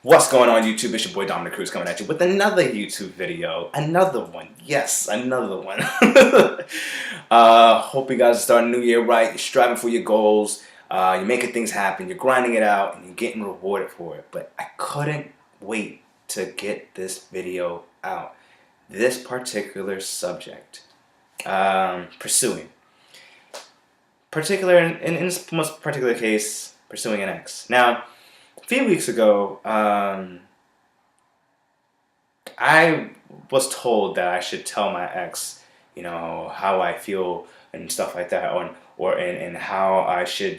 What's going on YouTube? It's your boy Dominic Cruz coming at you with another YouTube video. Another one. Yes, another one. Hope you guys are starting the new year right. You're striving for your goals. You're making things happen. You're grinding it out and you're getting rewarded for it. But I couldn't wait to get this video out. This particular subject. Pursuing. In this most particular case, pursuing an ex. Now, a few weeks ago, I was told that I should tell my ex, how I feel and stuff like that, and how I should,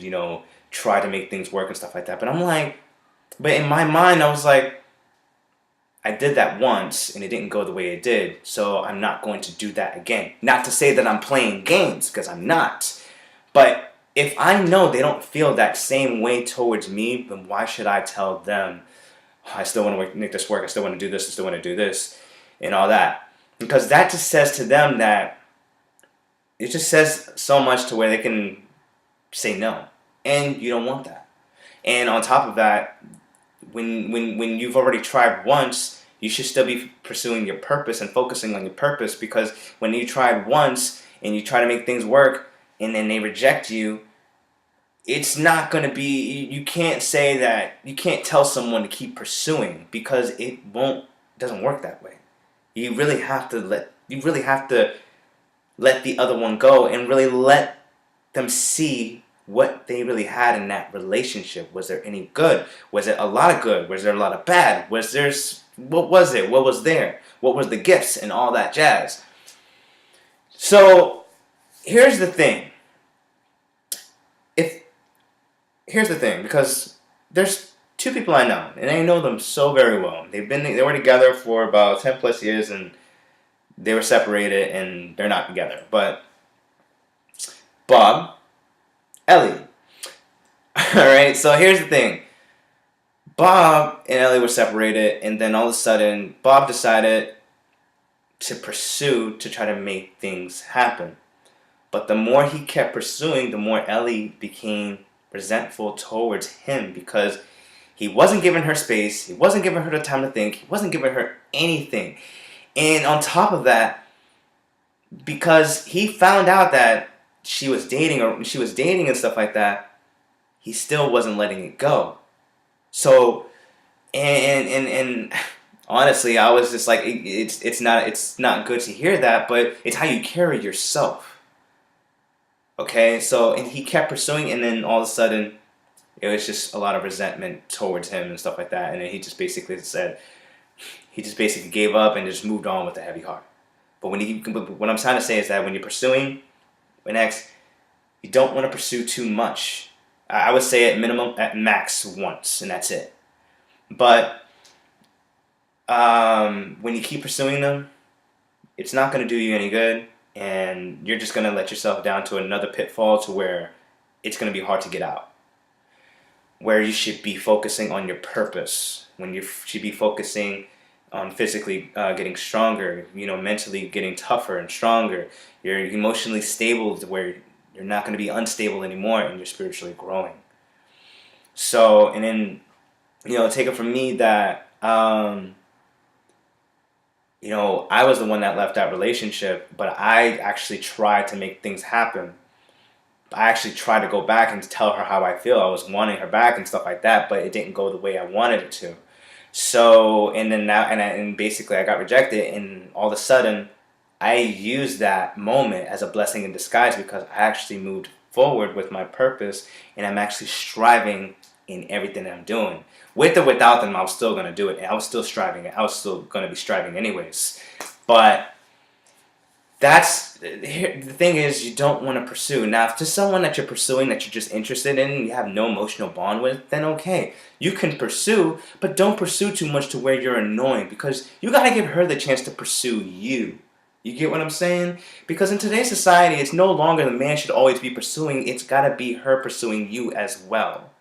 try to make things work and stuff like that. But I'm like, but in my mind, I was like, I did that once and it didn't go the way it did, so I'm not going to do that again. Not to say that I'm playing games, because I'm not. But if I know they don't feel that same way towards me, then why should I tell them, I still want to make this work, I still want to do this, I still want to do this, and all that? Because that just says to them that, it just says so much to where they can say no. And you don't want that. And on top of that, when you've already tried once, you should still be pursuing your purpose and focusing on your purpose, because when you tried once and you try to make things work and then they reject you, it's not going to be, you can't say that, you can't tell someone to keep pursuing, because it doesn't work that way. You really have to let the other one go and really let them see what they really had in that relationship. Was there any good? Was it a lot of good? Was there a lot of bad? What was it? What was there? What was the gifts and all that jazz? So here's the thing. Here's the thing, because there's two people I know, and I know them so very well. They were together for about 10 plus years, and they were separated, and they're not together. But Bob, Ellie. Alright, so here's the thing. Bob and Ellie were separated, and then all of a sudden, Bob decided to pursue to try to make things happen. But the more he kept pursuing, the more Ellie became resentful towards him, because he wasn't giving her space, he wasn't giving her the time to think, he wasn't giving her anything. And on top of that, because he found out that she was dating and stuff like that, he still wasn't letting it go. So and honestly, I was just like, it's not good to hear that, but it's how you carry yourself. Okay, so, and he kept pursuing, and then all of a sudden, it was just a lot of resentment towards him and stuff like that, and then he just basically gave up and just moved on with a heavy heart. But what I'm trying to say is that when you're pursuing an ex, you don't want to pursue too much. I would say at max once, and that's it. But when you keep pursuing them, it's not going to do you any good. And you're just going to let yourself down to another pitfall to where it's going to be hard to get out. Where you should be focusing on your purpose. When you should be focusing on physically getting stronger, mentally getting tougher and stronger. You're emotionally stable to where you're not going to be unstable anymore, and you're spiritually growing. So, and then, take it from me that, I was the one that left that relationship, but I actually tried to make things happen. I actually tried to go back and tell her how I feel. I was wanting her back and stuff like that, but it didn't go the way I wanted it to. So, and then now, and basically I got rejected, and all of a sudden, I used that moment as a blessing in disguise, because I actually moved forward with my purpose, and I'm actually striving in everything that I'm doing. With or without them, I was still going to do it. And I was still striving. I was still going to be striving anyways. But the thing is, you don't want to pursue. Now, if there's someone that you're pursuing that you're just interested in, and you have no emotional bond with, then okay. You can pursue, but don't pursue too much to where you're annoying, because you got to give her the chance to pursue you. You get what I'm saying? Because in today's society, it's no longer the man should always be pursuing. It's got to be her pursuing you as well.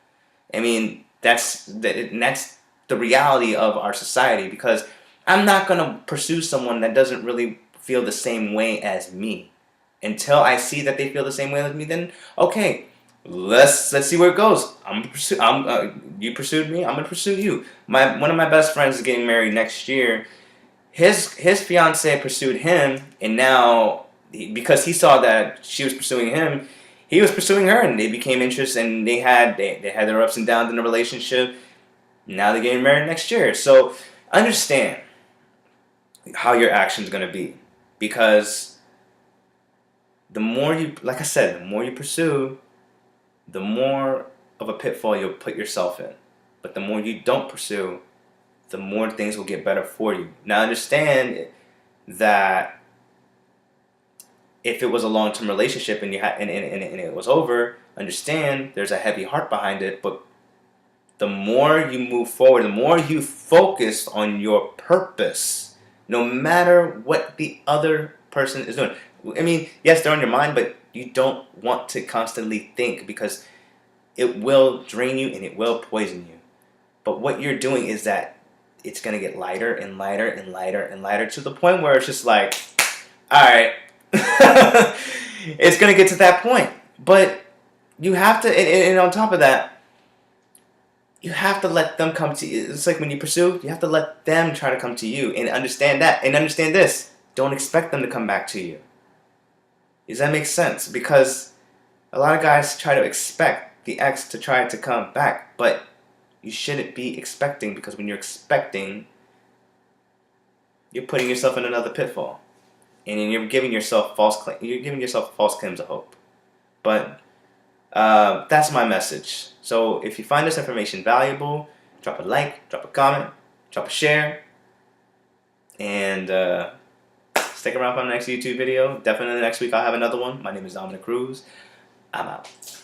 I mean, that's the reality of our society, because I'm not going to pursue someone that doesn't really feel the same way as me. Until I see that they feel the same way as me, then okay, let's see where it goes. You pursued me. I'm gonna pursue you. One of my best friends is getting married next year. His fiance pursued him, and now because he saw that she was pursuing him, he was pursuing her, and they became interested, and they had their ups and downs in the relationship. Now they're getting married next year. So understand how your action's gonna be, because the more you, like I said, the more you pursue, the more of a pitfall you'll put yourself in. But the more you don't pursue, the more things will get better for you. Now understand that if it was a long-term relationship and and it was over, understand there's a heavy heart behind it. But the more you move forward, the more you focus on your purpose, no matter what the other person is doing. I mean, yes, they're on your mind, but you don't want to constantly think, because it will drain you and it will poison you. But what you're doing is that it's going to get lighter and lighter and lighter and lighter, to the point where it's just like, all right, it's going to get to that point. But you have to, and on top of that, you have to let them come to you. It's like when you pursue, you have to let them try to come to you, and understand that. And understand this: don't expect them to come back to you. Does that make sense? Because a lot of guys try to expect the ex to try to come back, but you shouldn't be expecting, because when you're expecting, you're putting yourself in another pitfall, and you're giving yourself false claims of hope. But that's my message. So if you find this information valuable, drop a like, drop a comment, drop a share, and stick around for the next YouTube video. Definitely next week I'll have another one. My name is Dominic Cruz. I'm out.